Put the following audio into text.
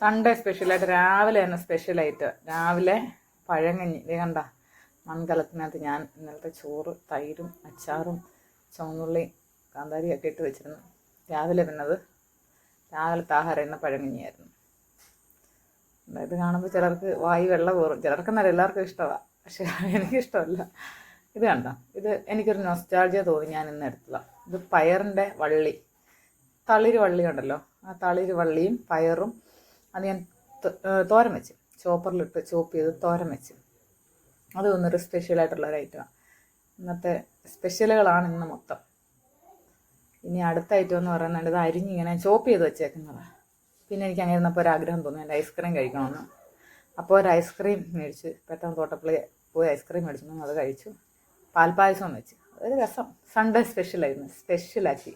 Sunday സ്പെഷ്യലായിട്ട് രാവിലെ തന്നെ സ്പെഷ്യലായിട്ട് രാവിലെ പഴങ്കഞ്ഞി ഇത് കണ്ട മൺകലത്തിനകത്ത് ഞാൻ ഇന്നലത്തെ ചോറ് തൈരും അച്ചാറും ചുവന്നുള്ളി കാന്താരിയൊക്കെ ഇട്ട് വെച്ചിരുന്നു. രാവിലെ പിന്നത് രാവിലത്തെ ആഹാരം ഇന്ന് പഴങ്കഞ്ഞിയായിരുന്നു. ഇത് കാണുമ്പോൾ ചിലർക്ക് വായി വെള്ളം കയറും, ചിലർക്കെന്നല്ല എല്ലാവർക്കും ഇഷ്ടമാണ്, പക്ഷേ എനിക്കിഷ്ടമല്ല. ഇത് കണ്ടോ, ഇത് എനിക്കൊരു നൊസ്റ്റാൾജിയ തോന്നി, ഞാൻ ഇന്ന് എടുത്തതാണ്. ഇത് പയറിൻ്റെ വള്ളി, തളിര് വള്ളി ഉണ്ടല്ലോ, ആ തളിര് വള്ളിയും പയറും അത് ഞാൻ തോരൻ വെച്ച് ചോപ്പറിലിട്ട് ചോപ്പ് ചെയ്ത് തോരൻ വെച്ച്. അത് ഒന്നൊരു സ്പെഷ്യലായിട്ടുള്ളൊരു ഐറ്റമാണ്. ഇന്നത്തെ സ്പെഷ്യലുകളാണ് ഇന്ന് മൊത്തം. ഇനി അടുത്ത ഐറ്റം എന്ന് പറയുന്നത് ഇത് അരിഞ്ഞിങ്ങനെ ചോപ്പ് ചെയ്ത് വെച്ചേക്കുന്നതാണ്. പിന്നെ എനിക്ക് അങ്ങനെ ഇരുന്നപ്പോൾ ഒരു ആഗ്രഹം തോന്നി എൻ്റെ ഐസ്ക്രീം കഴിക്കണമെന്ന്. അപ്പോൾ ഒരു ഐസ്ക്രീം മേടിച്ച് പെട്ടെന്ന് തോട്ടപ്പള്ളി പോയി ഐസ്ക്രീം മേടിച്ചു, അത് കഴിച്ചു. പാൽപ്പായസം വെച്ച് അതൊരു രസം. സൺഡേ സ്പെഷ്യലായിരുന്നു, സ്പെഷ്യലാക്കി.